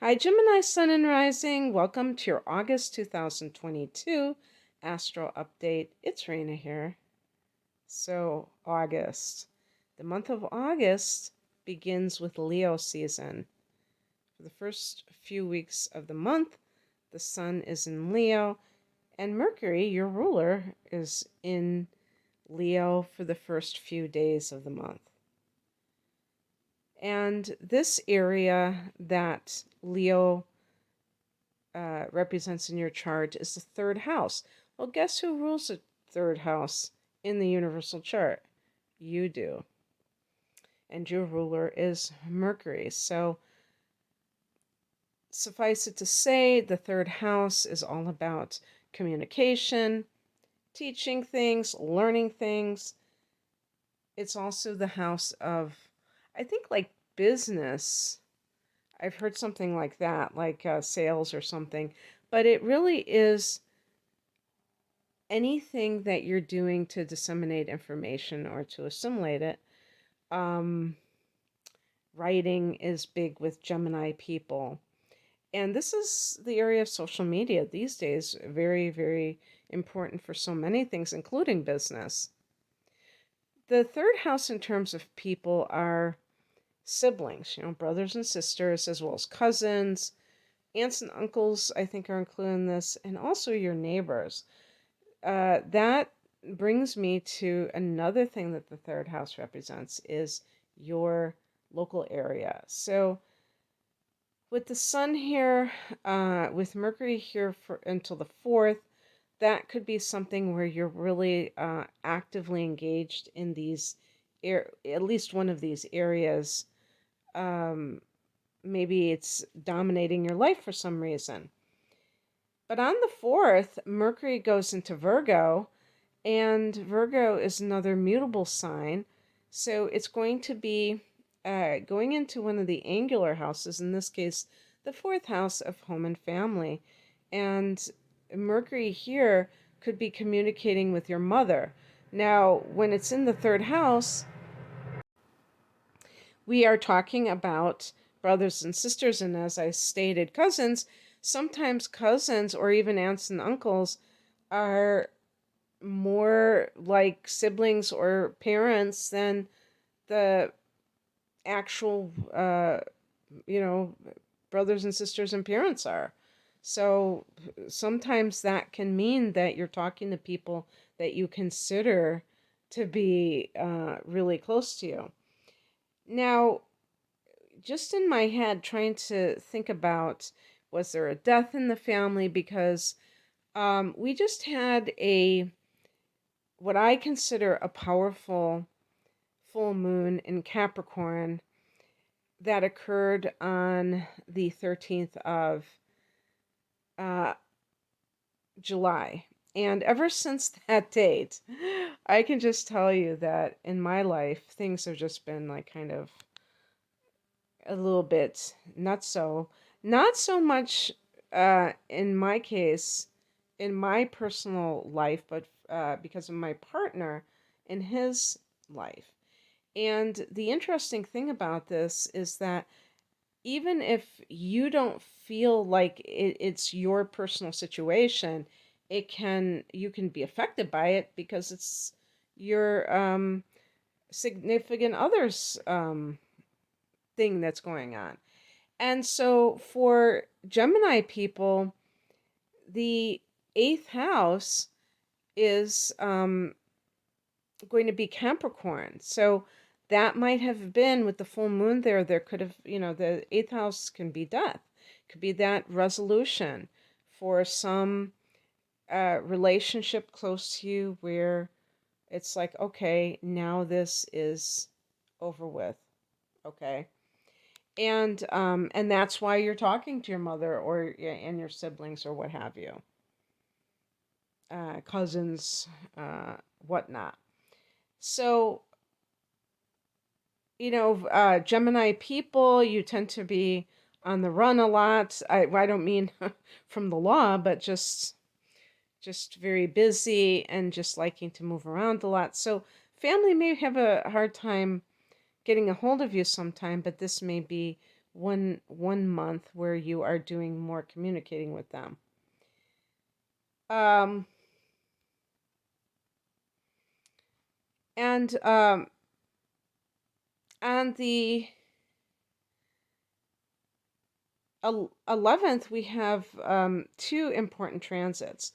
Hi, Gemini Sun and Rising. Welcome to your August 2022 Astro Update. It's Raina here. So, August. The month of August begins with Leo season. For the first few weeks of the month, the Sun is in Leo, and Mercury, your ruler, is in Leo for the first few days of the month. And this area that Leo represents in your chart is the third house. Well, guess who rules the third house in the universal chart? You do. And your ruler is Mercury. So, suffice it to say, the third house is all about communication, teaching things, learning things. It's also the house of, I think, like business. I've heard something like that, like sales or something. But it really is anything that you're doing to disseminate information or to assimilate it. Um, Writing is big with Gemini people. And this is the area of social media these days, very, very important for so many things, including business. The third house in terms of people are siblings, brothers and sisters, as well as cousins, aunts and uncles, I think are included in this, and also your neighbors. That brings me to another thing that the third house represents is your local area. So with the sun here, with Mercury here for until the 4th, that could be something where you're really actively engaged in these, at least one of these areas. Um, Maybe it's dominating your life for some reason. But on the 4th, Mercury goes into Virgo, and Virgo is another mutable sign. So it's going to be going into one of the angular houses, in this case, the 4th house of home and family. And Mercury here could be communicating with your mother. Now, when it's in the 3rd house, we are talking about brothers and sisters, and as I stated, cousins. Sometimes cousins or even aunts and uncles are more like siblings or parents than the actual, you know, brothers and sisters and parents are. So sometimes that can mean that you're talking to people that you consider to be really close to you. Now, just in my head, trying to think about, was there a death in the family? Because we just had what I consider a powerful full moon in Capricorn that occurred on the 13th of uh, July. And ever since that date, I can just tell you that in my life, things have just been like kind of a little bit not so much in my case, in my personal life, but because of my partner in his life. And the interesting thing about this is that even if you don't feel like it's your personal situation, you can be affected by it because it's your significant other's thing that's going on. And so for Gemini people, the eighth house is going to be Capricorn. So that might have been with the full moon there. There could have, the eighth house can be death, could be that resolution for some relationship close to you where it's like, okay, now this is over with. Okay. And that's why you're talking to your mother or and your siblings or what have you, cousins, whatnot. So Gemini people, you tend to be on the run a lot. I don't mean from the law, but just very busy and just liking to move around a lot. So family may have a hard time getting a hold of you sometime, but this may be one month where you are doing more communicating with them. Um, and on the 11th, we have two important transits.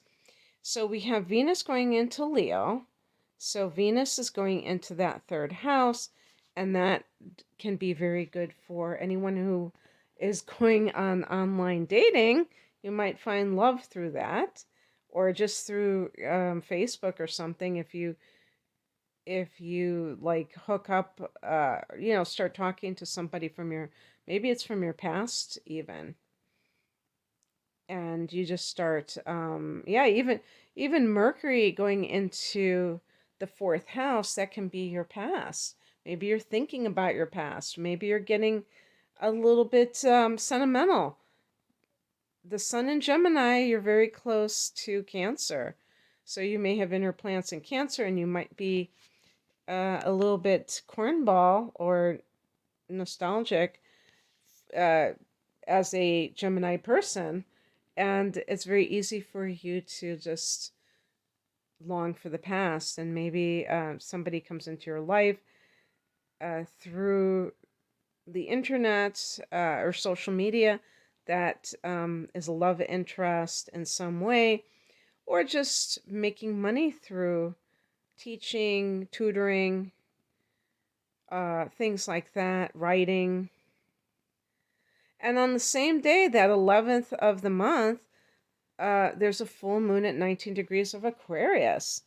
So we have Venus going into Leo. So Venus is going into that third house, and that can be very good for anyone who is going on online dating. You might find love through that, or just through Facebook or something. If you like hook up, start talking to somebody from your, maybe it's from your past even, and you just start, even Mercury going into the fourth house, that can be your past. Maybe you're thinking about your past. Maybe you're getting a little bit sentimental. The sun in Gemini, you're very close to Cancer. So you may have inner plants in Cancer, and you might be a little bit cornball or nostalgic uh, as a Gemini person. And it's very easy for you to just long for the past. And maybe somebody comes into your life through the internet or social media that is a love interest in some way, or just making money through teaching, tutoring, things like that, writing. And on the same day, that 11th of the month, there's a full moon at 19 degrees of Aquarius.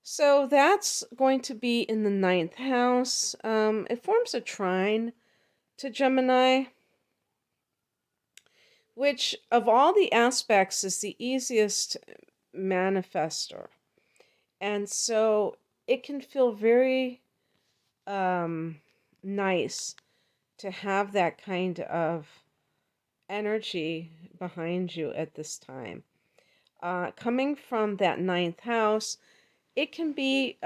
So that's going to be in the ninth house. It forms a trine to Gemini, which of all the aspects is the easiest manifestor. And so it can feel very nice to have that kind of energy behind you at this time. Coming from that ninth house, it can be,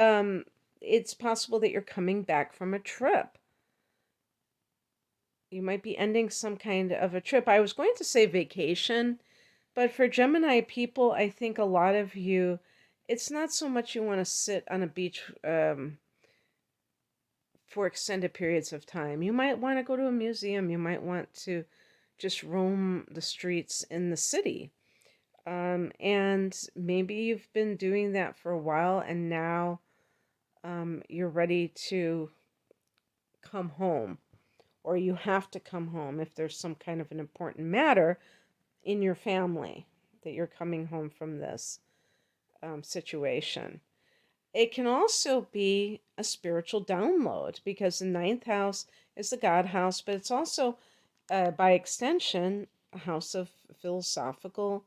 it's possible that you're coming back from a trip. You might be ending some kind of a trip. I was going to say vacation, but for Gemini people, I think a lot of you, it's not so much you want to sit on a beach for extended periods of time. You might want to go to a museum. You might want to just roam the streets in the city. And maybe you've been doing that for a while, and now you're ready to come home, or you have to come home if there's some kind of an important matter in your family that you're coming home from this situation. It can also be a spiritual download, because the ninth house is the God house, but it's also, by extension, a house of philosophical,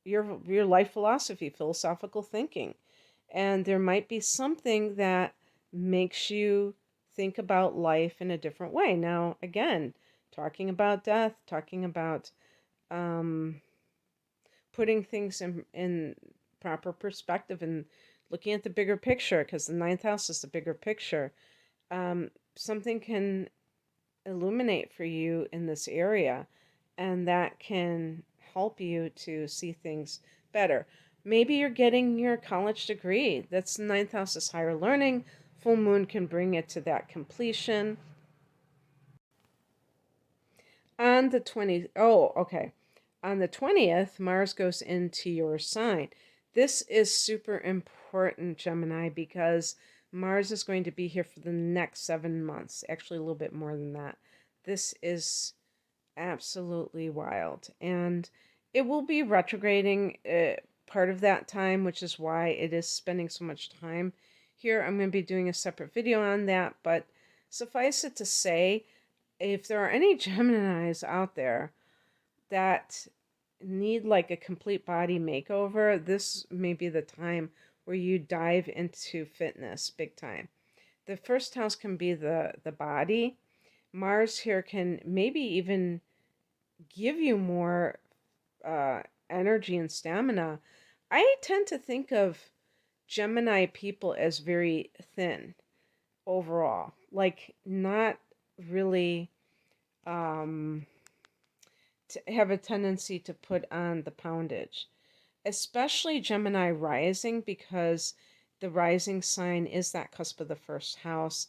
your life philosophy, philosophical thinking. And there might be something that makes you think about life in a different way. Now, again, talking about death, talking about um, putting things in proper perspective and looking at the bigger picture, because the ninth house is the bigger picture. Something can illuminate for you in this area, and that can help you to see things better. Maybe you're getting your college degree. That's the ninth house is higher learning. Full moon can bring it to that completion. On the 20th, oh, okay. On the 20th, Mars goes into your sign. This is super important, Gemini, because Mars is going to be here for the next 7 months, actually a little bit more than that. This is absolutely wild. And it will be retrograding part of that time, which is why it is spending so much time here. I'm going to be doing a separate video on that, but suffice it to say, if there are any Geminis out there that need like a complete body makeover, this may be the time where you dive into fitness big time. The first house can be the body. Mars here can maybe even give you more energy and stamina. I tend to think of Gemini people as very thin overall, like not really um, have a tendency to put on the poundage, especially Gemini rising, because the rising sign is that cusp of the first house,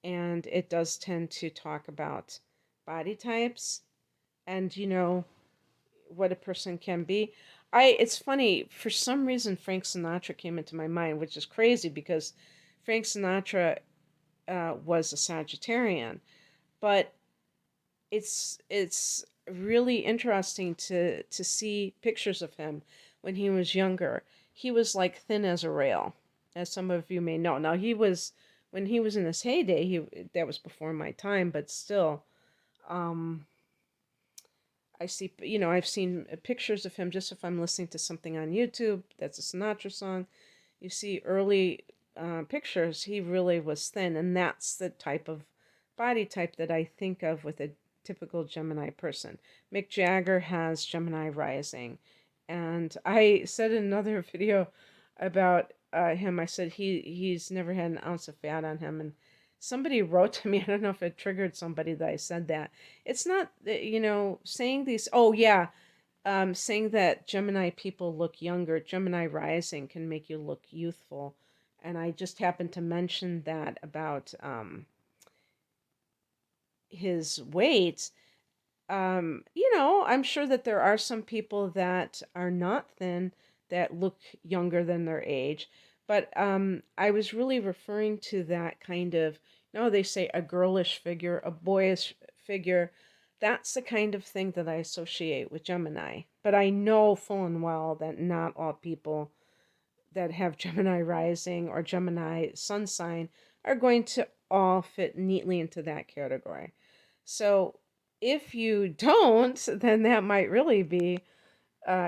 and it does tend to talk about body types and, what a person can be. It's funny, for some reason Frank Sinatra came into my mind, which is crazy because Frank Sinatra was a Sagittarian, but it's really interesting to see pictures of him when he was younger. He was like thin as a rail, as some of you may know. Now he was, when he was in his heyday, he that was before my time, but still, um, I see, I've seen pictures of him just if I'm listening to something on YouTube that's a Sinatra song. You see early pictures, he really was thin, and that's the type of body type that I think of with a typical Gemini person. Mick Jagger has Gemini rising, and I said in another video about him, I said he's never had an ounce of fat on him, and somebody wrote to me, I don't know if it triggered somebody that I said that. It's not, saying these, oh yeah, saying that Gemini people look younger, Gemini rising can make you look youthful. And I just happened to mention that about his weight. I'm sure that there are some people that are not thin that look younger than their age. But I was really referring to that kind of, they say a girlish figure, a boyish figure. That's the kind of thing that I associate with Gemini. But I know full and well that not all people that have Gemini rising or Gemini sun sign are going to all fit neatly into that category. So if you don't, then that might really be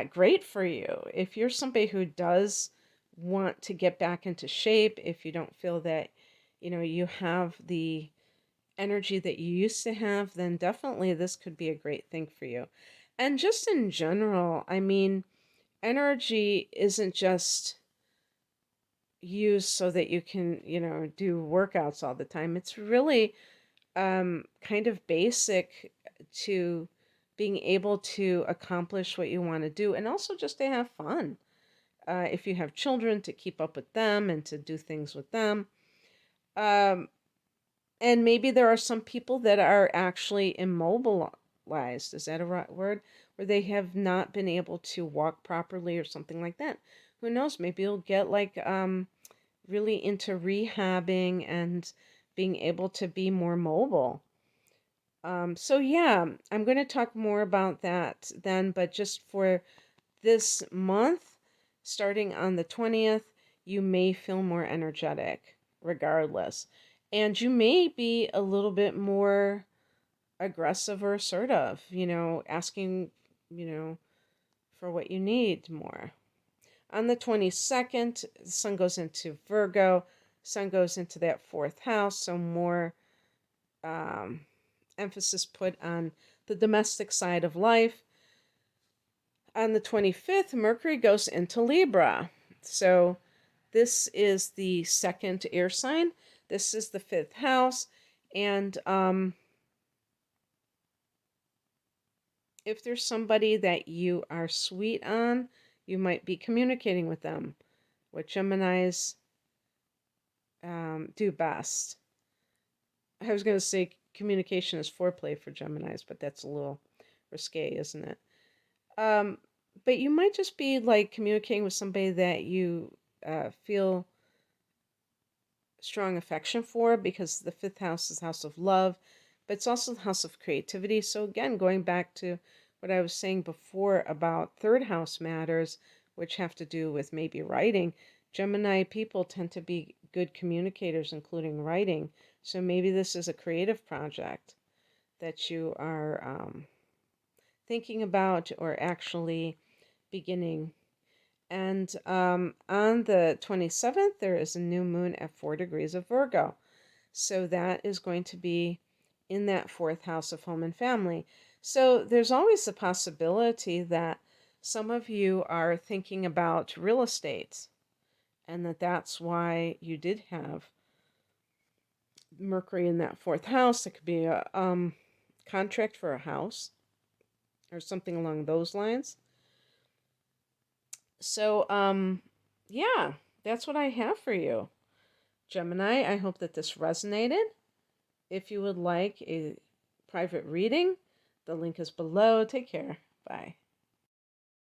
great for you. If you're somebody who does want to get back into shape, if you don't feel that, you have the energy that you used to have, then definitely this could be a great thing for you. And just in general, I mean, energy isn't just used so that you can, do workouts all the time. It's really kind of basic to being able to accomplish what you want to do and also just to have fun. If you have children, to keep up with them and to do things with them. Um, and maybe there are some people that are actually immobilized. Is that a right word? Where they have not been able to walk properly or something like that. Who knows? Maybe you'll get like really into rehabbing and being able to be more mobile. So yeah, I'm going to talk more about that then, but just for this month, starting on the 20th, you may feel more energetic regardless. And you may be a little bit more aggressive or assertive, asking, for what you need more. On the 22nd, the sun goes into Virgo, sun goes into that fourth house, so more um, emphasis put on the domestic side of life. On the 25th, Mercury goes into Libra. So this is the second air sign. This is the fifth house. And if there's somebody that you are sweet on, you might be communicating with them, what Geminis do best. I was going to say communication is foreplay for Geminis, but that's a little risque, isn't it? Um, but you might just be like communicating with somebody that you feel strong affection for, because the fifth house is the house of love, but it's also the house of creativity. So again, going back to what I was saying before about third house matters, which have to do with maybe writing, Gemini people tend to be good communicators, including writing. So maybe this is a creative project that you are thinking about or actually beginning. And on the 27th, there is a new moon at 4 degrees of Virgo. So that is going to be in that fourth house of home and family. So there's always the possibility that some of you are thinking about real estate, and that's why you did have Mercury in that fourth house. It could be a contract for a house or something along those lines. So, yeah, that's what I have for you, Gemini. I hope that this resonated. If you would like a private reading, the link is below. Take care. Bye.